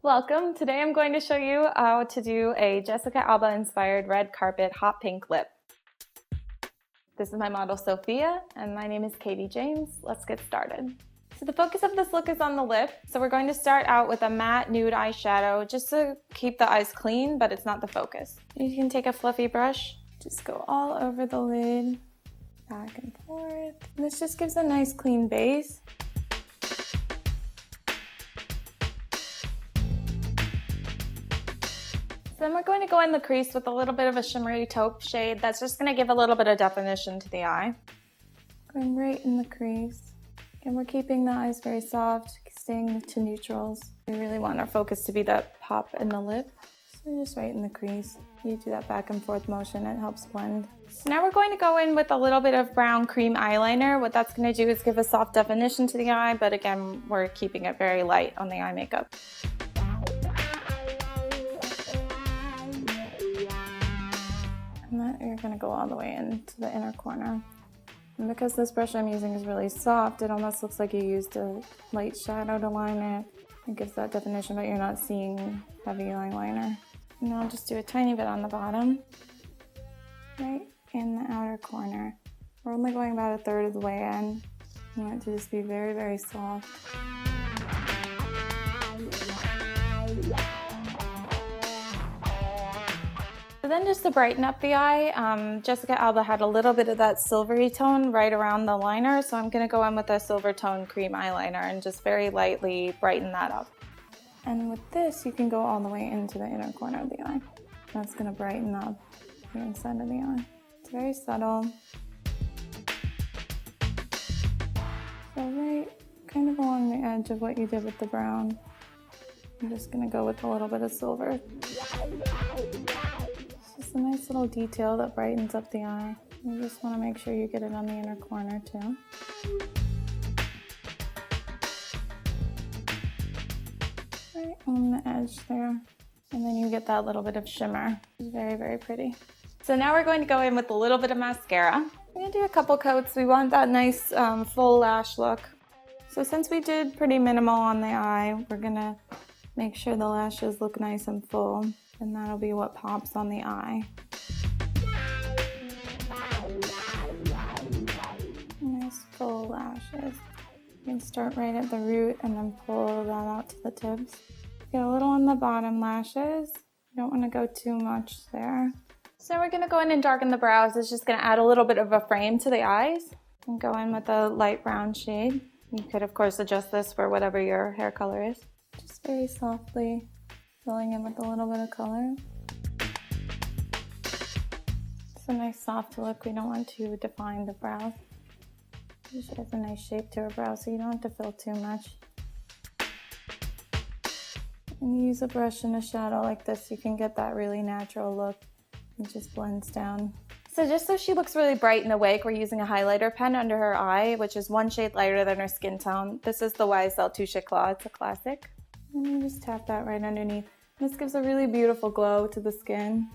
Welcome. Today I'm going to show you how to do a Jessica Alba inspired red carpet hot pink lip. This is my model Sophia and my name is Katie James. Let's get started. So the focus of this look is on the lip. So we're going to start out with a matte nude eyeshadow just to keep the eyes clean, but it's not the focus. You can take a fluffy brush, just go all over the lid, back and forth. And this just gives a nice clean base. Then we're going to go in the crease with a little bit of a shimmery taupe shade that's just going to give a little bit of definition to the eye. Going right in the crease. And we're keeping the eyes very soft, staying to neutrals. We really want our focus to be that pop in the lip. So just right in the crease. You do that back and forth motion, it helps blend. So now we're going to go in with a little bit of brown cream eyeliner. What that's going to do is give a soft definition to the eye, but again, we're keeping it very light on the eye makeup. And then you're going to go all the way into the inner corner. And because this brush I'm using is really soft, it almost looks like you used a light shadow to line it. It gives that definition, but you're not seeing heavy eyeliner. And now I'll just do a tiny bit on the bottom, right in the outer corner. We're only going about a third of the way in. I want it to just be very, very soft. So then just to brighten up the eye, Jessica Alba had a little bit of that silvery tone right around the liner, so I'm going to go in with a silver tone cream eyeliner and just very lightly brighten that up. And with this, you can go all the way into the inner corner of the eye. That's going to brighten up the inside of the eye. It's very subtle. So right kind of along the edge of what you did with the brown, I'm just going to go with a little bit of silver. It's a nice little detail that brightens up the eye. You just want to make sure you get it on the inner corner too. Right on the edge there. And then you get that little bit of shimmer. It's very, very pretty. So now we're going to go in with a little bit of mascara. We're going to do a couple coats. We want that nice full lash look. So since we did pretty minimal on the eye, we're going to make sure the lashes look nice and full. And that'll be what pops on the eye. Nice full lashes. You can start right at the root and then pull that out to the tips. Get a little on the bottom lashes. You don't want to go too much there. So we're going to go in and darken the brows. It's just going to add a little bit of a frame to the eyes. And go in with a light brown shade. You could of course adjust this for whatever your hair color is. Just very softly filling in with a little bit of color. It's a nice soft look. We don't want to define the brows. She has a nice shape to her brow, so you don't have to fill too much. When you use a brush and a shadow like this, you can get that really natural look. It just blends down. So just so she looks really bright and awake, we're using a highlighter pen under her eye, which is one shade lighter than her skin tone. This is the YSL CHIC Claw. It's a classic. And you just tap that right underneath. This gives a really beautiful glow to the skin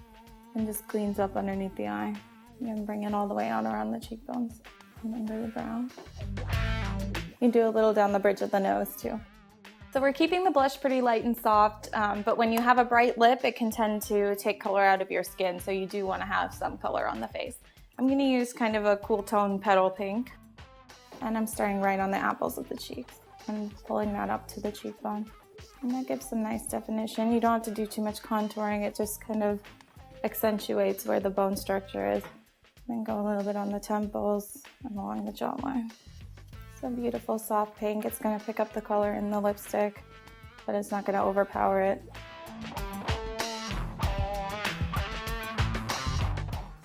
and just cleans up underneath the eye. And bring it all the way out around the cheekbones and under the brow. You can do a little down the bridge of the nose too. So we're keeping the blush pretty light and soft, but when you have a bright lip, it can tend to take color out of your skin, so you do want to have some color on the face. I'm going to use kind of a cool tone petal pink, and I'm starting right on the apples of the cheeks and pulling that up to the cheekbone. And that gives some nice definition. You don't have to do too much contouring, it just kind of accentuates where the bone structure is. Then go a little bit on the temples and along the jawline. It's a beautiful soft pink. It's going to pick up the color in the lipstick, but it's not going to overpower it.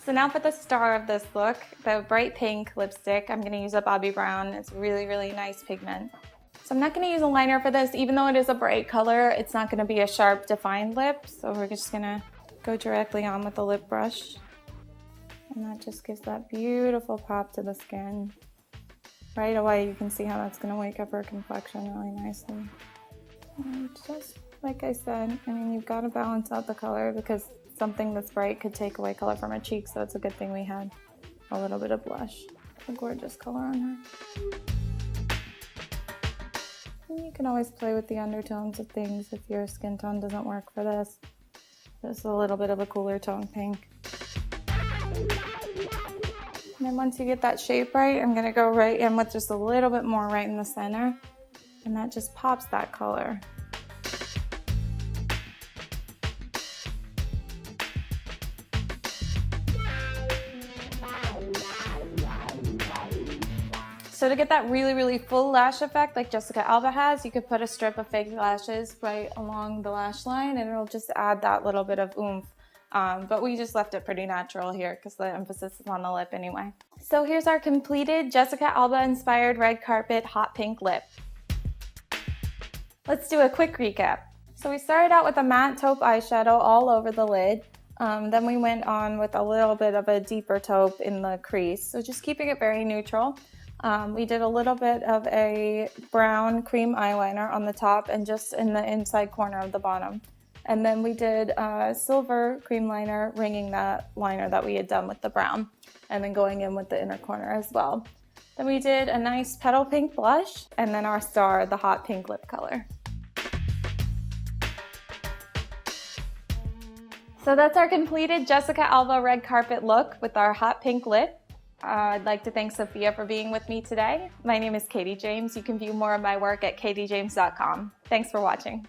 So now for the star of this look, the bright pink lipstick. I'm going to use a Bobbi Brown. It's really, really nice pigment. So I'm not going to use a liner for this. Even though it is a bright color, it's not going to be a sharp, defined lip. So we're just going to go directly on with the lip brush. And that just gives that beautiful pop to the skin. Right away, you can see how that's going to wake up her complexion really nicely. And just like I said, I mean, you've got to balance out the color because something this bright could take away color from her cheeks. So it's a good thing we had a little bit of blush. A gorgeous color on her. And you You can always play with the undertones of things if your skin tone doesn't work for this. Just a little bit of a cooler tone pink. And then once you get that shape right, I'm gonna go right in with just a little bit more right in the center. And that just pops that color. So to get that really, really full lash effect like Jessica Alba has, you could put a strip of fake lashes right along the lash line and it'll just add that little bit of oomph. But we just left it pretty natural here because the emphasis is on the lip anyway. So here's our completed Jessica Alba inspired red carpet hot pink lip. Let's do a quick recap. So we started out with a matte taupe eyeshadow all over the lid. Then we went on with a little bit of a deeper taupe in the crease. So just keeping it very neutral. We did a little bit of a brown cream eyeliner on the top and just in the inside corner of the bottom. And then we did a silver cream liner ringing that liner that we had done with the brown and then going in with the inner corner as well. Then we did a nice petal pink blush and then our star, the hot pink lip color. So that's our completed Jessica Alba red carpet look with our hot pink lip. I'd like to thank Sophia for being with me today. My name is Katie James. You can view more of my work at CHIC.TV. Thanks for watching.